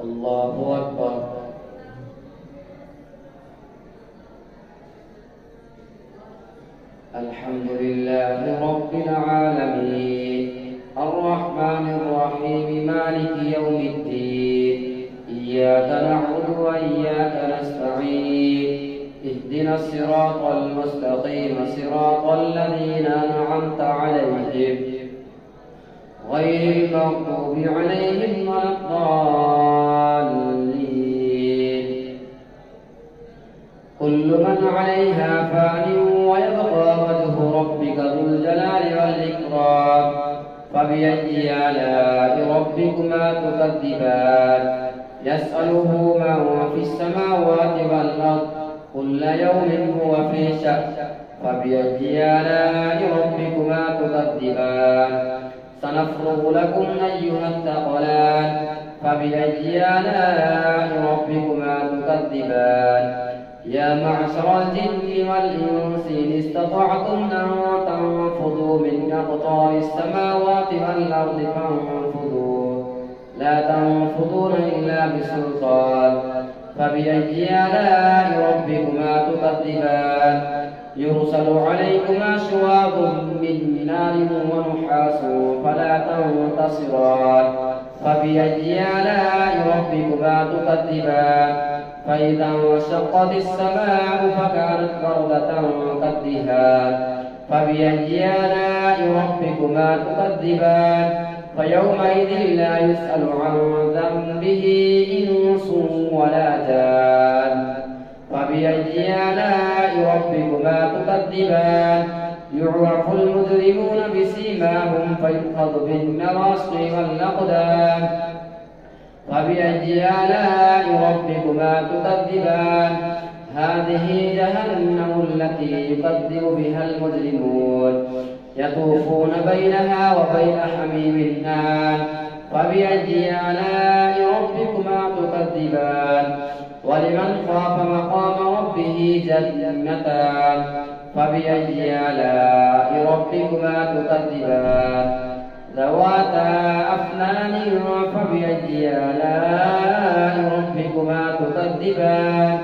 الله أكبر. الحمد لله رب العالمين الرحمن الرحيم مالك يوم الدين إياك نعبد وإياك نستعين اهدنا الصراط المستقيم صراط الذين أنعمت عليهم غير المغضوب عليهم ولا الضالين. كل من عليها فان ويبقى وجه ربك ذو الجلال والإكرام فبأي آلاء ربكما تكذبان يسأله من في السماوات والأرض كل يوم هو في شأن فبأي آلاء ربكما تكذبان سنفرغ لكم أيها الثقلان فبأي آلاء ربكما تكذبان يا معشر الجن والإنس إن استطعتم أن تنفذوا من أقطار السماوات والأرض فانفذوا لا تنفذون إلا بسلطان فبأي آلاء ربكما تكذبان يرسل عليكما شواظ من نار ونحاس فلا تنتصران فبأي آلاء ربكما تكذبان فإذا انشقت السماء فكانت وردة كالدهان فبأي آلاء ربكما تكذبان فيومئذ لا يسأل عن ذنبه إنس ولا جان فبأي آلاء ربكما تكذبان يعرف المجرمون بسيماهم فيؤخذ بالنواصي والأقدام فبأي آلاء ربكما تكذبان هذه جهنم التي يكذب بها المجرمون يطوفون بينها وبين حميم آن فبأي آلاء ربكما تكذبان ولمن خاف مقام ربه جنتان فبأي آلاء ربكما تكذبان ذواتا أفنان فبأي آلاء ربكما تكذبان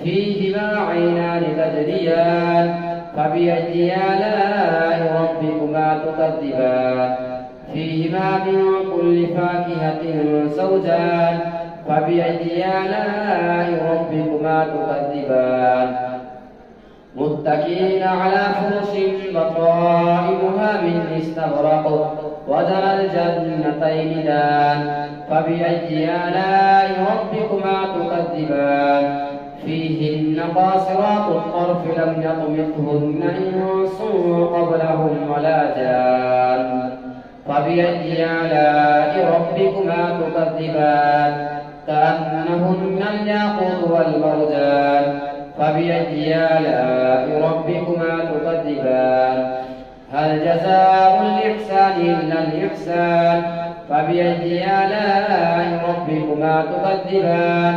فيهما عينان تجريان فبأي آلاء ربكما تكذبان فيهما من كل فاكهة زوجان فبأي آلاء ربكما تكذبان متكئين على فرش بطائنها من استبرق وجنى الجنتين دان فبأي آلاء ربكما تكذبان فيهن قاصرات الطرف لم يطمثهن إنس قبلهم ولا جان فبأي آلاء ربكما تكذبان كأنهن الياقوت والمرجان فبأي آلاء ربكما تكذبان هل جزاء الإحسان إلا الإحسان فبأي آلاء ربكما تكذبان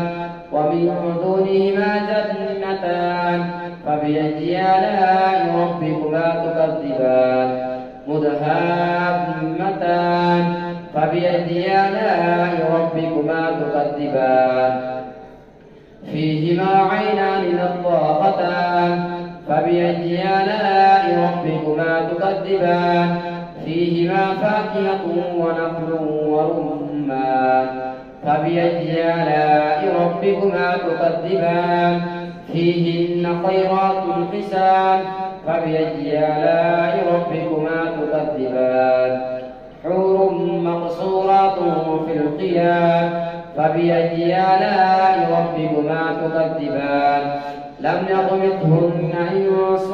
ومن دونهما جنتان فبأي آلاء ربكما تكذبان مدهامتان فبأي آلاء ربكما تكذبان فيهما عينان نضاختان فبأي آلاء ربكما تكذبان فيهما فاكهة ونخل ورمان فبأي آلاء ربكما تكذبان فيهن خيرات حسان فبأي آلاء ربكما تكذبان حور مقصورات في الخيام فبأي آلاء ربكما تكذبان لم يطمثهن إنس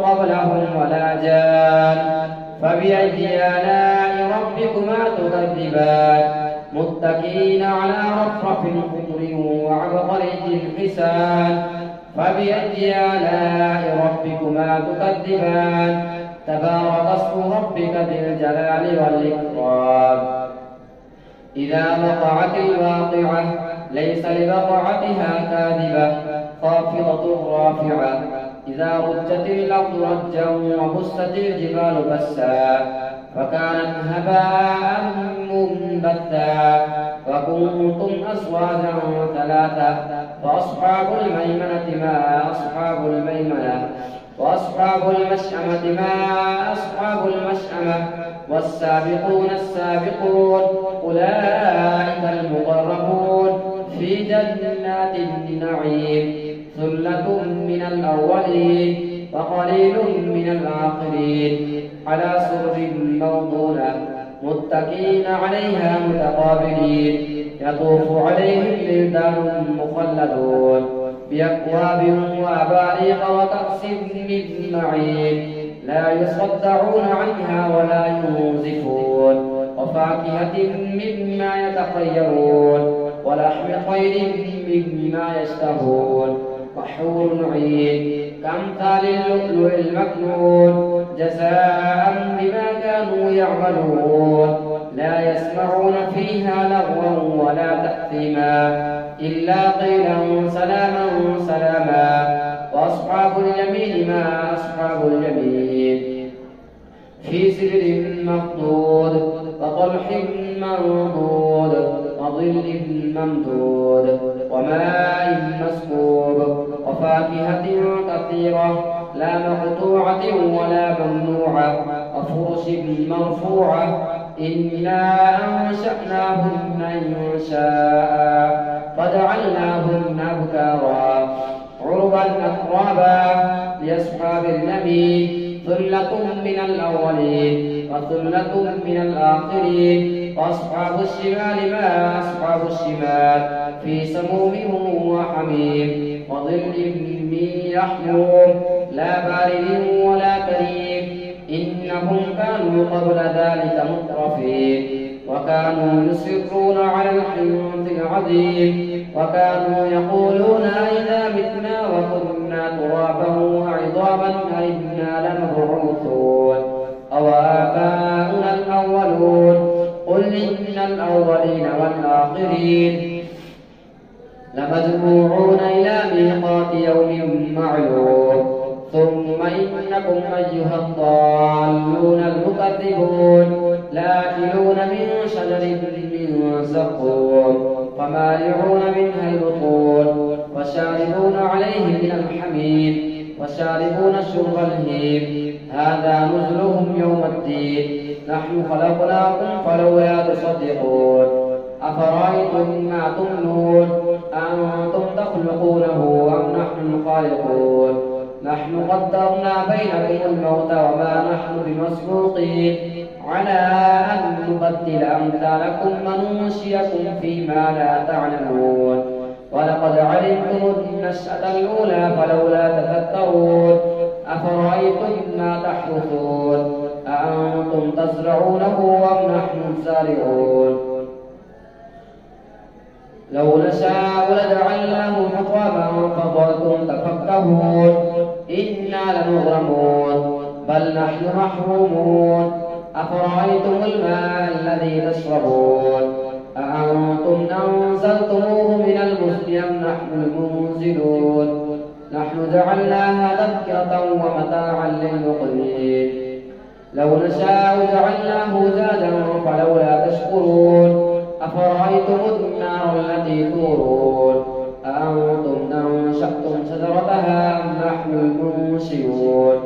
قبلهم ولا جان فبأي آلاء ربكما تكذبان متكئين على رفرف خضر وعبقري حسان فبأي آلاء ربكما تكذبان تبارك اسم ربك ذي الجلال والإكرام إذا وقعت الواقعة ليس لوقعتها كاذبة خافضة رافعة إذا رجت الأرض رجا وبست الجبال بسا فكانت هباء منبثا فكنتم أزواجا ثلاثة فأصحاب الميمنة ما أصحاب الميمنة وأصحاب المشأمة ما أصحاب المشأمة والسابقون السابقون أولئك المقربون في جنات النعيم ثلة من الأولين وقليل من الآخرين على سرر موضونة متكئين عليها متقابلين يطوف عليهم ولدان مخلدون بأكواب وأباريق وكأس من معين لا يصدعون عنها ولا ينزفون وفاكهة مما يتخيرون ولحم طير مما يشتهون وحور عين كأمثال اللؤلؤ المكنون جزاء بما كانوا يعملون لا يسمعون فيها لغوا ولا تأثيما إلا قيلا سلاما سلاما وأصحاب اليمين ما أصحاب اليمين في سدر مخضود وطلح منضود وظل ممدود وماء مسكوب وفاكهة كثيرة لا مقطوعة ولا ممنوعة وفرش مرفوعة إنا أنشأناهن إنشاء فجعلناهن أبكارا عربا أترابا لأصحاب اليمين ثلة من الأولين وثلة من الآخرين وأصحاب الشمال ما أصحاب الشمال في سموم وحميم وظل من يحموم لا بارد ولا كريم إنهم كانوا قبل ذلك مترفين وكانوا يصرون على الحنث العظيم وكانوا يقولون إذا متنا وكنا ترابا وعظاما أئنا لمبعوثون أو آباؤنا الأولون قل إن الأولين والآخرين لمجموعون إلى ميقات يوم معلوم ثم إنكم أيها الضالون المكذبون لآكلون من شجر من زقوم فمالئون منها البطون وشاربون عليه من الحميم وشاربون شرب الهيم هذا نزلهم يوم الدين نحن خلقناكم فلولا تصدقون أفرأيتم ما تمنون أنتم تخلقونه أم نحن الخالقون نحن قدرنا بينكم الموت وما نحن بمسبوقين على أن نبدل أمثالكم وننشئكم فيما لا تعلمون ولقد علمتم النشأة الأولى فلولا تذكرون أفرأيتم ما تحرثون أأنتم تزرعونه أم نحن الزارعون لو نشاء لجعلناه حطاما فظلتم تفكهون إنا لمغرمون بل نحن محرومون أفرأيتم الماء الذي تشربون أأنتم أنزلتموه من المزن أم نحن المنزلون نحن جعلناها تذكرة ومتاعا للمقوين لو نشاء جعلناه زادا فلولا تشكرون أفرأيتم النار التي تورون أأنتم أنشأتم شجرتها أم نحن المنشئون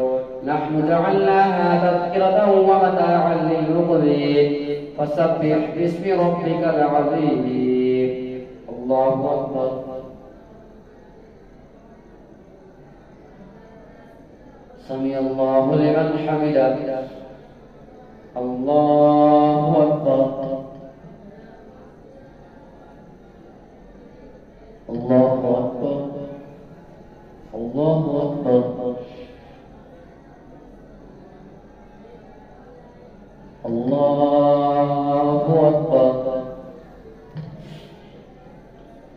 نحن جعلناها تذكرة ومتاعا للمقوين فسبح باسم ربك العظيم الله أكبر سمع الله لمن حمده الله أكبر الله أكبر الله أكبر الله أكبر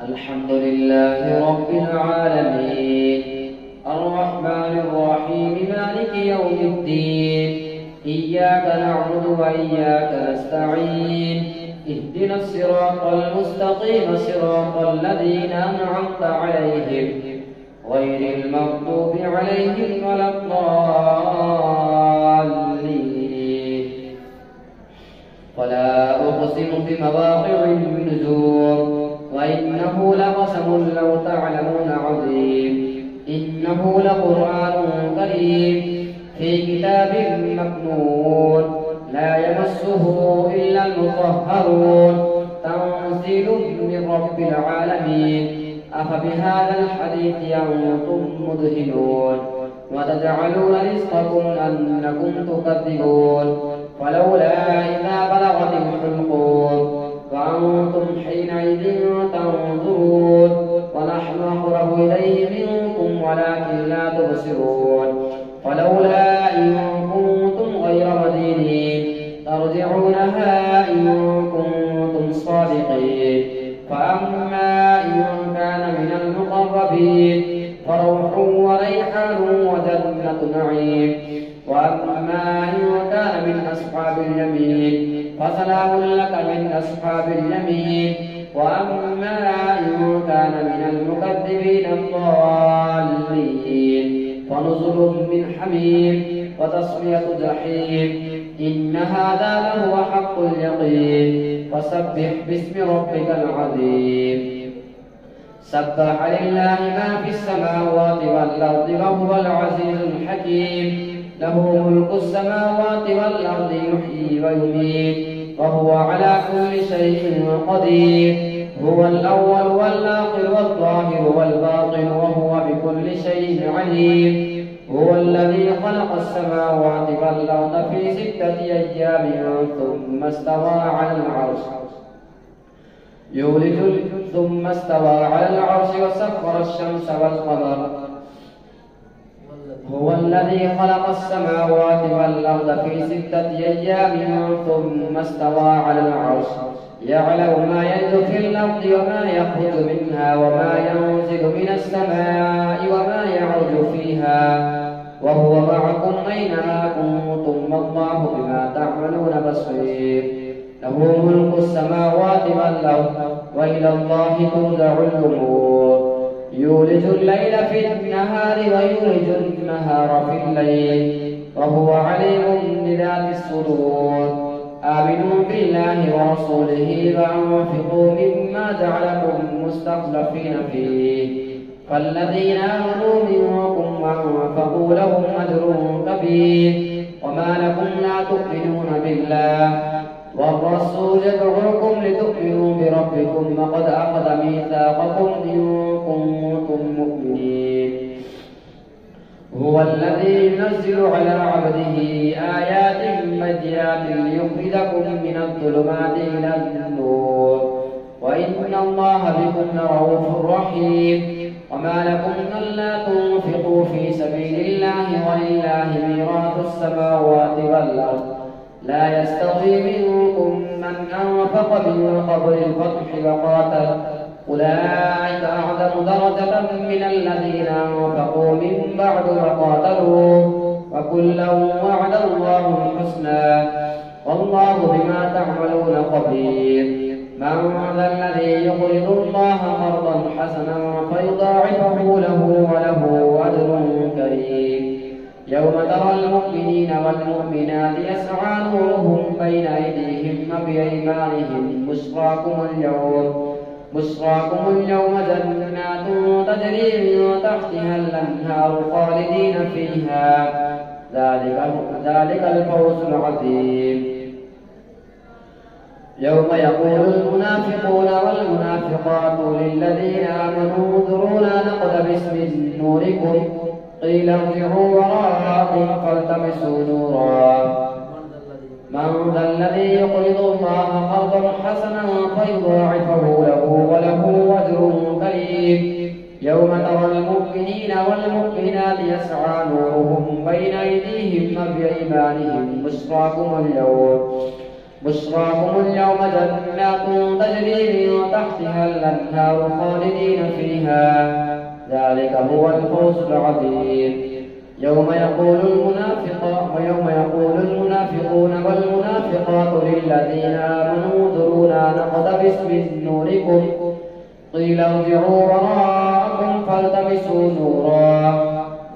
الحمد لله رب العالمين الرحمن الرحيم مالك يوم الدين إياك نعبد وإياك نستعين اهدنا الصراط المستقيم صراط الذين أنعمت عليهم غير المغضوب عليهم ولا الضالين فلا أقسم بمواقع النجوم وإنه لقسم لو تعلمون عظيم إنه لقرآن كريم في كتاب مكنون لا يمسه إلا المطهرون تنزيل من رب العالمين أفبهذا الحديث أنتم مدهنون وتجعلون رزقكم أنكم تكذبون فلولا إذا بلغت الحلقوم وأنتم حينئذ تنظرون ونحن أقرب إليه منكم ولكن لا تبصرون فلولا إن كنتم غير مدينين ترجعونها إن كنتم صادقين فأما إن كان من المقربين فروح وريحان وجنة نعيم وأما إن كان من أصحاب اليمين فسلام لك من أصحاب اليمين وأما إن كان من المكذبين الضالين فنزل من حميم وتصفية جحيم إن هذا لهو حق اليقين فسبح باسم ربك العظيم سبح لله ما في السماوات والأرض وهو العزيز الحكيم له ملك السماوات والأرض يحيي ويميت وهو على كل شيء قدير هو الأول والآخر والظاهر والباطن وهو بكل شيء عليم هو الذي خلق السماوات والأرض في 6 أيام ثم استوى على العرش وسخر الشمس والقمر هو الذي خلق السماوات والأرض في 6 أيام ثم استوى على العرش يعلم ما يلج في الأرض وما يخرج منها وما ينزل من السماء وما يعرج فيها وهو معكم أينما كنتم والله بما تعملون بصير له ملك السماوات والأرض وإلى الله ترجع الأمور يولج الليل في النهار ويولج النهار في الليل وهو عليم بذات الصدور آمنوا بالله ورسوله وأنفقوا مما جعلكم مستخلفين فيه فالذين آمنوا منكم وأنفقوا لهم أجر كبير وما لكم لا تؤمنون بالله والرسول يدعوكم لتؤمنوا بربكم وقد أخذ ميثاقكم إن كنتم مؤمنين هو الذي ينزل على عبده آيات بينات ليخرجكم من الظلمات إلى النور وإن الله بكم لرؤوف رحيم وما لكم ألا تنفقوا في سبيل الله ولله ميراث السماوات والأرض لا يستوي منكم من أنفق من قبل الفتح وقاتل أولئك أعظم درجة من الذين أنفقوا من بعد وقاتلوا وكلا وعد الله الحسنى والله بما تعملون خبير من ذا الذي يقرض الله قرضا حسنا فيضاعفه له وله أجر كريم يوم ترى المؤمنين والمؤمنات يسعى نورهم بين أيديهم وبأيمانهم بشراكم اليوم جنات تجري من تحتها الأنهار خالدين فيها ذلك الفوز العظيم يوم يقول المنافقون والمنافقات للذين آمنوا انظرونا نقتبس من نوركم قيل ارجعوا وراءكم فالتمسوا نورا من ذا الذي يقرض الله قرضا حسنا فيضاعفه له وله أجر كريم يوم ترى المؤمنين والمؤمنات يسعى نورهم بين أيديهم وبأيمانهم بشراكم اليوم جنات تجري من تحتها الأنهار خالدين فيها ذلك هو الفوز العظيم يوم يقول المنافقون والمنافقات للذين آمنوا انظرونا نقتبس من نوركم قيل ارجعوا وراءكم فالتمسوا نورا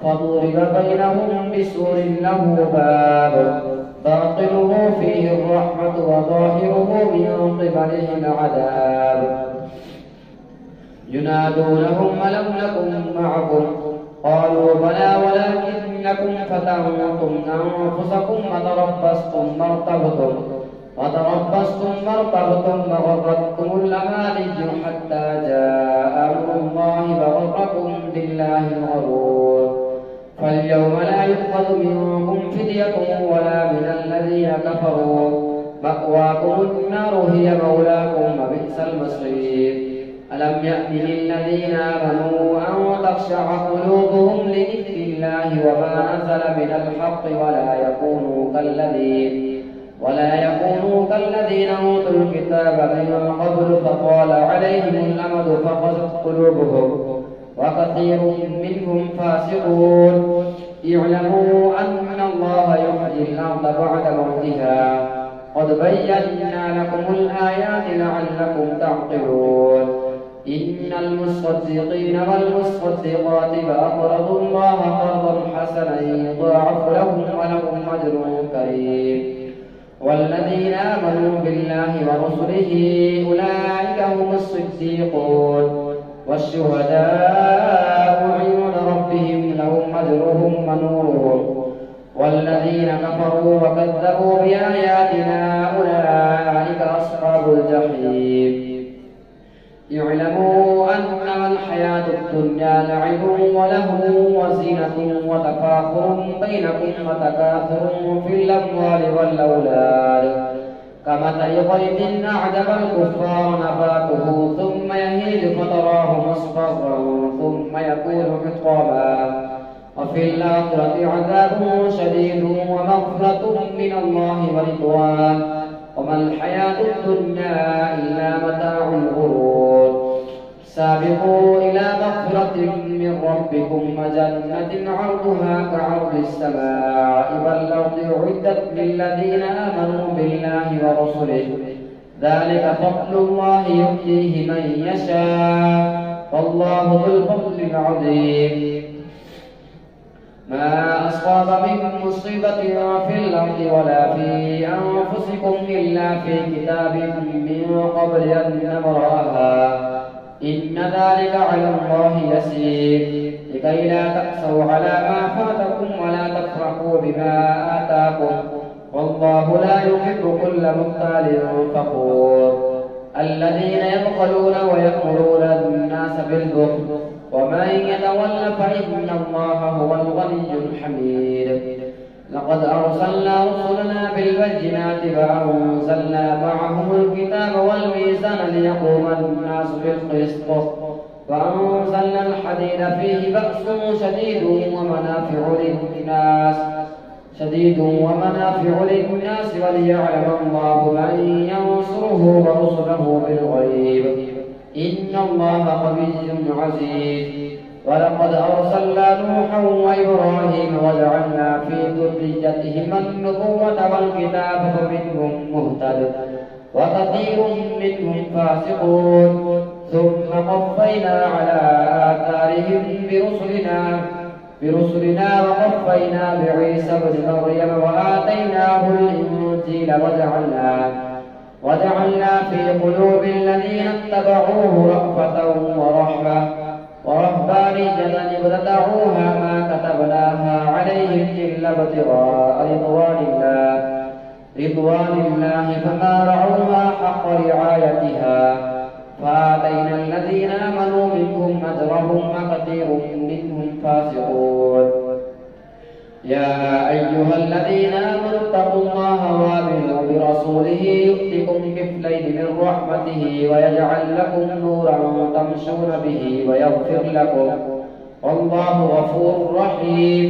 فضرب بينهم بسور له باب باطنه فيه الرحمة وظاهره من قبله العذاب. ينادونهم ألم نكن معكم قالوا بلى ولكنكم فتنتم أنفسكم وتربصتم وغرتكم الأماني حتى جاء أمر الله وغركم بالله الغرور. فاليوم لا يؤخذ منكم فدية ولا من الذين كفروا، مأواكم النار هي مولاكم وبئس المصير. ألم يأن للذين آمنوا أن تخشع قلوبهم لذكر الله وما نزل من الحق ولا يكونوا كالذين أوتوا الكتاب من قبل فطال عليهم الأمد فقست قلوبهم وكثير منهم فاسقون. اعلموا أن الله يحيي الأرض بعد موتها قد بينا لكم الآيات لعلكم تعقلون. إن المصدقين والمصدقات فأقرضوا الله قرضا حسنا يضاعف لهم ولهم أجر كريم. والذين آمنوا بالله ورسله أولئك هم الصديقون والشهداء عند ربهم لهم أجرهم ونورهم. والذين كفروا وكذبوا بآياتنا أولئك أصحاب الجحيم. اعلموا أنما الحياة الدنيا لعب ولهو وزينة وتفاخر بينكم وتكاثر في الأموال والأولاد كمثل غيث أعجب الكفار نباته ثم يهيج فتراه مصفرا ثم يكون حطاما وفي الآخرة عذاب شديد ومغفرة من الله ورضوان وما الحياة الدنيا إلا متاع الغرور. سابقوا إلى مغفرة من ربكم وجنة عرضها كعرض السماء والأرض أعدت للذين آمنوا بالله ورسله ذلك فضل الله يؤتيه من يشاء والله ذو الفضل العظيم. ما أصاب من مصيبة في الأرض ولا في أنفسكم إلا في كتاب من قبل أن نبرأها إن ذلك على الله يسير لكي لا تأسوا على ما فاتكم ولا تفرحوا بما آتاكم والله لا يحب كل مختال فخور. الذين يبخلون ويأمرون الناس بالبخل ومن يتول فإن الله هو الغني الحميد. لقد أرسلنا رسلنا بالبينات وأنزلنا معهم الكتاب والميزان ليقوم الناس بالقسط وأنزلنا الحديد فيه بأس شديد ومنافع للناس وليعلم الله من ينصره ورسله بالغيب إن الله قوي عزيز. ولقد أرسلنا نوحا وإبراهيم وجعلنا في ذريتهما النبوة والكتاب فمنهم مهتد وكثير منهم فاسقون. ثم قفينا على آثارهم برسلنا وقفينا بعيسى ابن مريم وآتيناه الإنجيل وجعلنا في قلوب الذين اتبعوه رأفة ورحمة ورهبانية ابتدعوها ما كتبناها عليهم إلا ابتغاء رضوان الله فما رعوها حق رعايتها فآتينا الذين آمنوا منهم أجرهم وكثير منهم فاسقون. يا أيها الذين آمنوا اتقوا الله وآمنوا برسوله يؤتكم كفلين من رحمته ويجعل لكم نورا تمشون به ويغفر لكم والله غفور رحيم.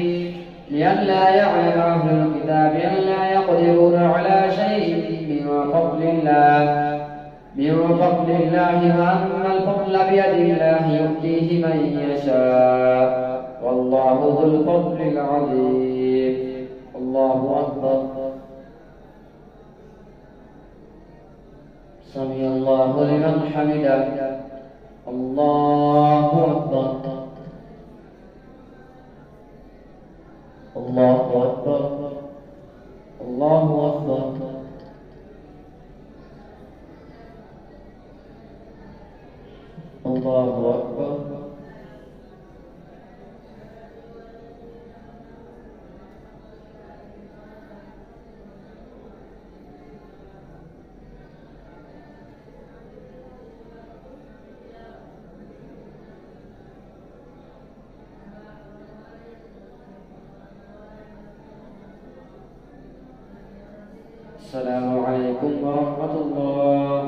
لئلا يعلم أهل الكتاب ألا يقدرون على شيء من فضل الله وأن الفضل بيد الله يؤتيه من يشاء والله ذو الفضل العظيم. الله أكبر. سمع الله لمن حمده. الله أكبر. الله أكبر. الله أكبر. الله أكبر. السلام عليكم ورحمة الله.